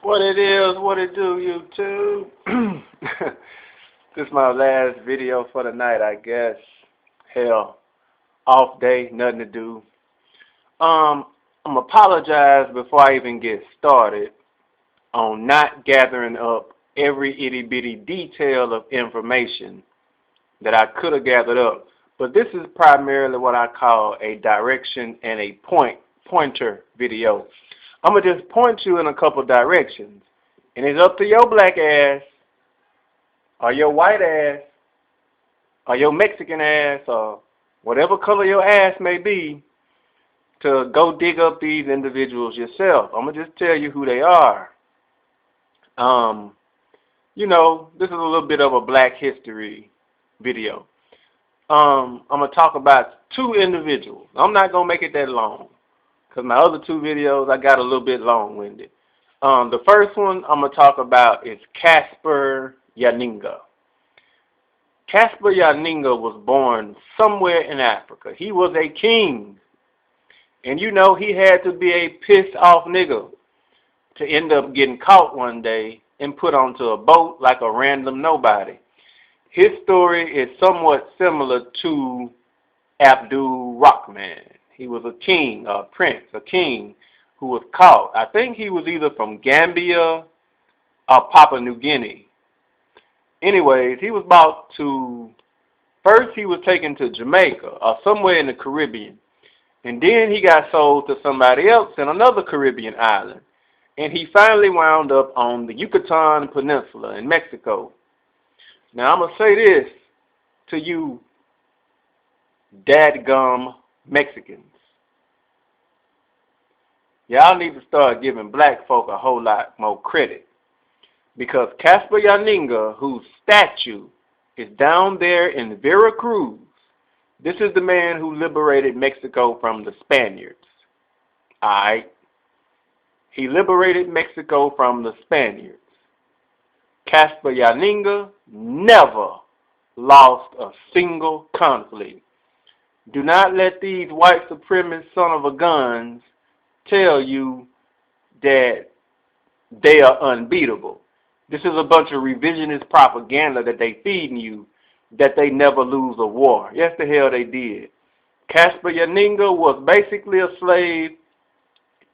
What it is, what it do, YouTube? This is my last video for the night, I guess. Hell, off day, nothing to do. I'm apologize before I even get started on not gathering up every itty bitty detail of information that I could have gathered up. But this is primarily what I call a direction and a pointer video. I'm going to just point you in a couple directions. And it's up to your black ass, or your white ass, or your Mexican ass, or whatever color your ass may be, to go dig up these individuals yourself. I'm going to just tell you who they are. You know, this is a little bit of a black history video. I'm going to talk about two individuals. I'm not going to make it that long, because my other two videos, I got a little bit long-winded. The first one I'm going to talk about is Gasper Yanga. Gasper Yanga was born somewhere in Africa. He was a king. And you know, he had to be a pissed-off nigga to end up getting caught one day and put onto a boat like a random nobody. His story is somewhat similar to Abdul Rahman. He was a king, a prince, a king who was caught. I think he was either from Gambia or Papua New Guinea. Anyways, he was first he was taken to Jamaica or somewhere in the Caribbean. And then he got sold to somebody else in another Caribbean island. And he finally wound up on the Yucatan Peninsula in Mexico. Now, I'm going to say this to you dadgum Mexicans. Y'all need to start giving black folk a whole lot more credit. Because Gasper Yanga, whose statue is down there in Vera Cruz, this is the man who liberated Mexico from the Spaniards. Alright? He liberated Mexico from the Spaniards. Gasper Yanga never lost a single conflict. Do not let these white supremacist son of a guns tell you that they are unbeatable. This is a bunch of revisionist propaganda that they feeding you, that they never lose a war. Yes, the hell they did. Gasper Yanga was basically a slave,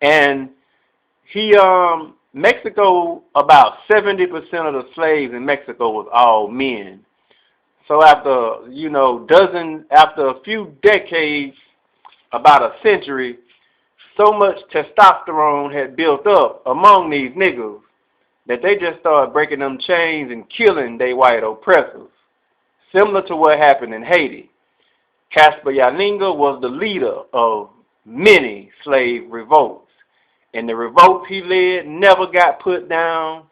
and Mexico, about 70% of the slaves in Mexico was all men. So after, after a few decades, about a century, so much testosterone had built up among these niggas that they just started breaking them chains and killing their white oppressors. Similar to what happened in Haiti. Gasper Yanga was the leader of many slave revolts. And the revolts he led never got put down.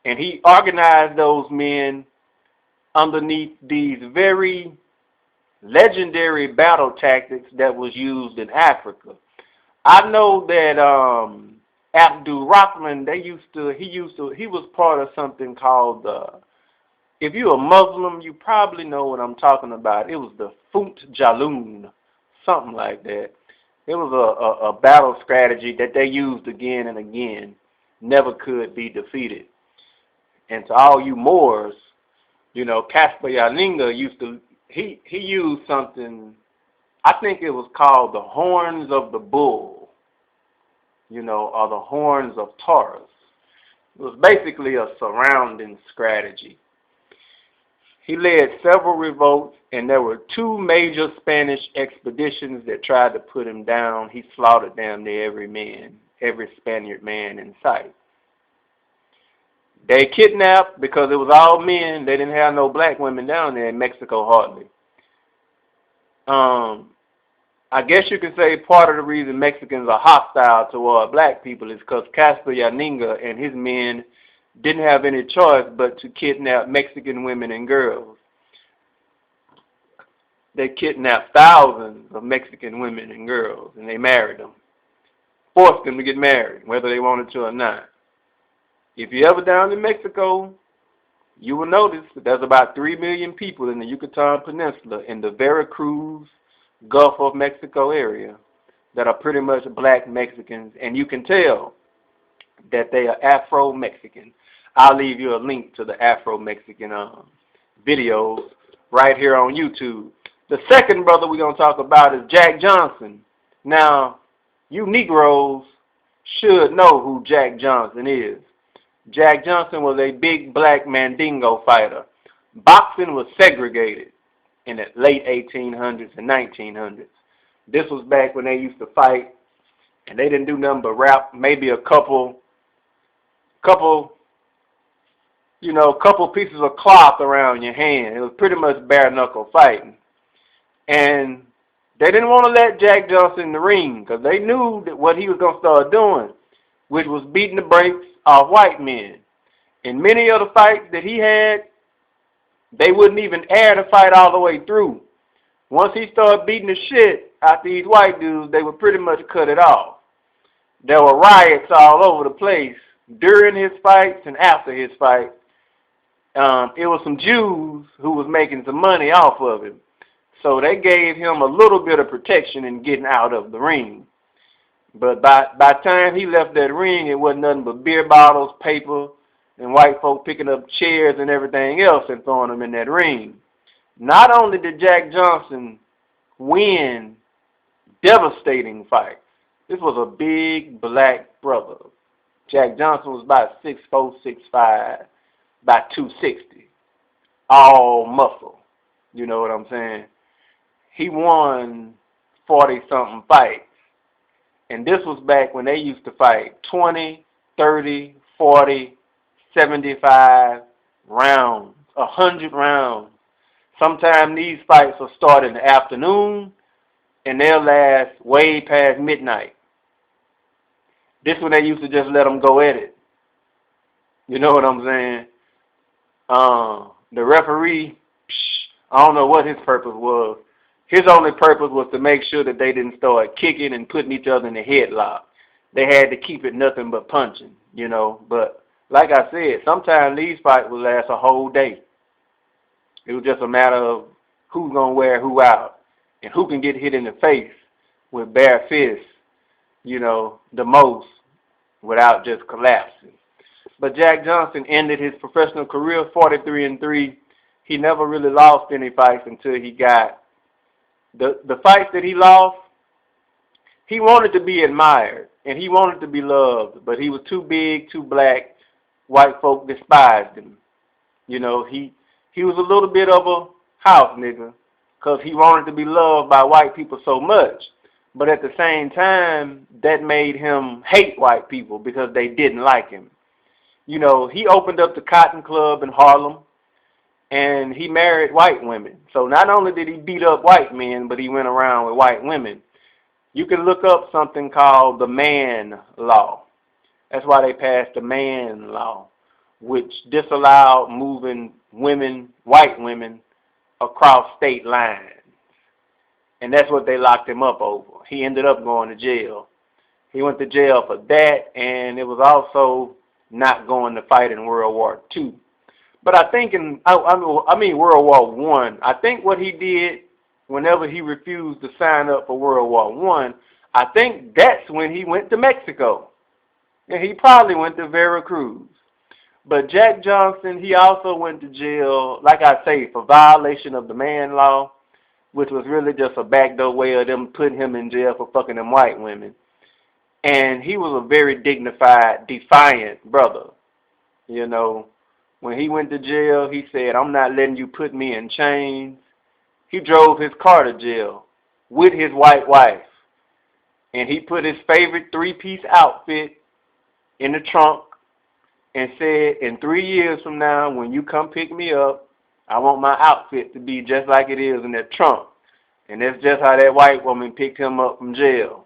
And he organized those men underneath these very legendary battle tactics that was used in Africa. I know that Abdul Rahman, he was part of something called, if you're a Muslim, you probably know what I'm talking about. It was the Funt Jaloon, something like that. It was a battle strategy that they used again and again, never could be defeated. And to all you Moors, Gasper Yanga he used something, I think it was called the horns of the bull, or the horns of Taurus. It was basically a surrounding strategy. He led several revolts, and there were two major Spanish expeditions that tried to put him down. He slaughtered damn near every Spaniard man in sight. They kidnapped, because it was all men. They didn't have no black women down there in Mexico hardly. I guess you could say part of the reason Mexicans are hostile toward black people is because Gasper Yanga and his men didn't have any choice but to kidnap Mexican women and girls. They kidnapped thousands of Mexican women and girls, and they married them. Forced them to get married, whether they wanted to or not. If you're ever down in Mexico, you will notice that there's about 3 million people in the Yucatan Peninsula in the Vera Cruz, Gulf of Mexico area that are pretty much black Mexicans, and you can tell that they are Afro-Mexican. I'll leave you a link to the Afro-Mexican videos right here on YouTube. The second brother we're going to talk about is Jack Johnson. Now, you Negroes should know who Jack Johnson is. Jack Johnson was a big black Mandingo fighter. Boxing was segregated in the late 1800s and 1900s. This was back when they used to fight, and they didn't do nothing but wrap maybe a couple pieces of cloth around your hand. It was pretty much bare knuckle fighting. And they didn't want to let Jack Johnson in the ring because they knew that what he was going to start doing, which was beating the brakes off white men. In many of the fights that he had, they wouldn't even air the fight all the way through. Once he started beating the shit out these white dudes, they would pretty much cut it off. There were riots all over the place during his fights and after his fight. It was some Jews who was making some money off of him. So they gave him a little bit of protection in getting out of the ring. But by the time he left that ring, it wasn't nothing but beer bottles, paper, and white folk picking up chairs and everything else and throwing them in that ring. Not only did Jack Johnson win devastating fights, this was a big black brother. Jack Johnson was about 6'4", 6'5", about 260, all muscle. You know what I'm saying? He won 40-something fights. And this was back when they used to fight 20, 30, 40, 75 rounds, 100 rounds. Sometimes these fights will start in the afternoon and they'll last way past midnight. This one they used to just let them go at it. You know what I'm saying? The referee, I don't know what his purpose was. His only purpose was to make sure that they didn't start kicking and putting each other in a headlock. They had to keep it nothing but punching, you know. But like I said, sometimes these fights would last a whole day. It was just a matter of who's going to wear who out and who can get hit in the face with bare fists, you know, the most without just collapsing. But Jack Johnson ended his professional career 43-3. He never really lost any fights until he got the fights that he lost. He wanted to be admired and he wanted to be loved, but he was too big, too black. White folk despised him. You know, he was a little bit of a house nigga because he wanted to be loved by white people so much. But at the same time, that made him hate white people because they didn't like him. You know, he opened up the Cotton Club in Harlem, and he married white women. So not only did he beat up white men, but he went around with white women. You can look up something called the Mann Law. That's why they passed the Mann Law, which disallowed moving women, white women, across state lines. And that's what they locked him up over. He ended up going to jail. He went to jail for that, and it was also not going to fight in World War II. But I think World War I. I think what he did whenever he refused to sign up for World War I think that's when he went to Mexico. And he probably went to Vera Cruz. But Jack Johnson, he also went to jail, like I say, for violation of the Mann Law, which was really just a backdoor way of them putting him in jail for fucking them white women. And he was a very dignified, defiant brother. You know, when he went to jail, he said, "I'm not letting you put me in chains." He drove his car to jail with his white wife. And he put his favorite three-piece outfit in the trunk and said, "In 3 years from now, when you come pick me up, I want my outfit to be just like it is in that trunk." And that's just how that white woman picked him up from jail.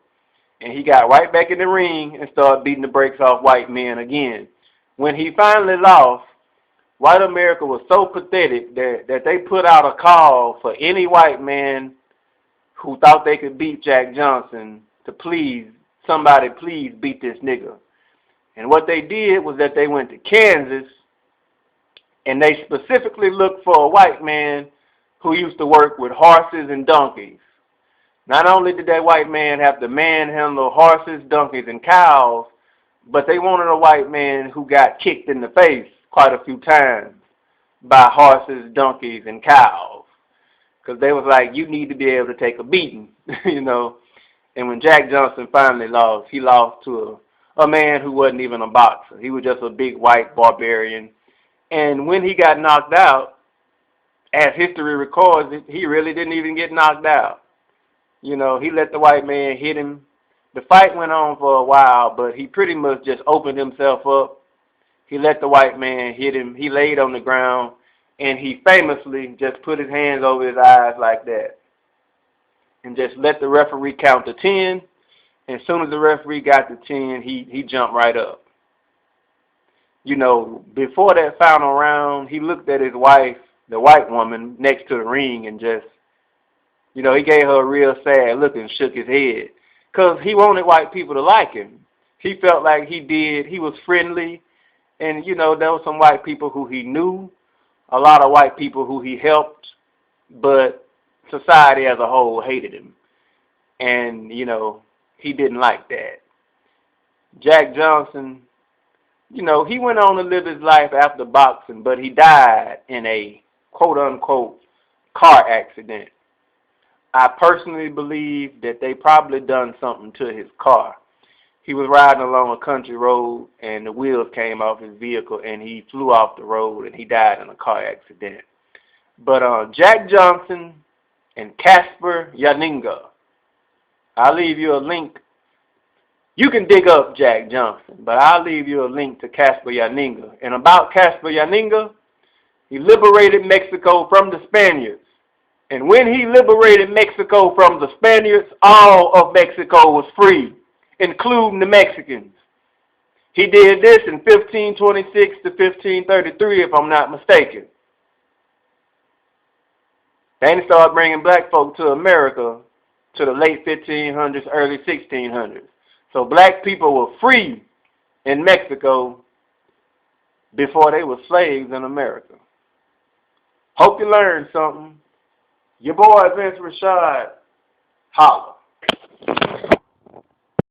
And he got right back in the ring and started beating the brakes off white men again. When he finally lost, white America was so pathetic that they put out a call for any white man who thought they could beat Jack Johnson to somebody please beat this nigga. And what they did was that they went to Kansas and they specifically looked for a white man who used to work with horses and donkeys. Not only did that white man have to manhandle horses, donkeys, and cows, but they wanted a white man who got kicked in the face quite a few times by horses, donkeys, and cows. Because they was like, you need to be able to take a beating, you know. And when Jack Johnson finally lost, he lost to a man who wasn't even a boxer. He was just a big white barbarian. And when he got knocked out, as history records it, he really didn't even get knocked out. You know, he let the white man hit him. The fight went on for a while, but he pretty much just opened himself up. He let the white man hit him. He laid on the ground, and he famously just put his hands over his eyes like that and just let the referee count to 10. And as soon as the referee got to 10, he jumped right up. You know, before that final round, he looked at his wife, the white woman, next to the ring and just, you know, he gave her a real sad look and shook his head. Because he wanted white people to like him. He felt like he was friendly. And, you know, there were some white people who he knew, a lot of white people who he helped, but society as a whole hated him. And, you know, he didn't like that. Jack Johnson, you know, he went on to live his life after boxing, but he died in a quote-unquote car accident. I personally believe that they probably done something to his car. He was riding along a country road, and the wheels came off his vehicle, and he flew off the road, and he died in a car accident. But Jack Johnson and Gasper Yanga, I'll leave you a link. You can dig up Jack Johnson, but I'll leave you a link to Gasper Yanga. And about Gasper Yanga, he liberated Mexico from the Spaniards. And when he liberated Mexico from the Spaniards, all of Mexico was free, including the Mexicans. He did this in 1526 to 1533, if I'm not mistaken. Then he started bringing black folk to America to the late 1500s, early 1600s. So black people were free in Mexico before they were slaves in America. Hope you learned something. Your boy, Vince Rashad, holla.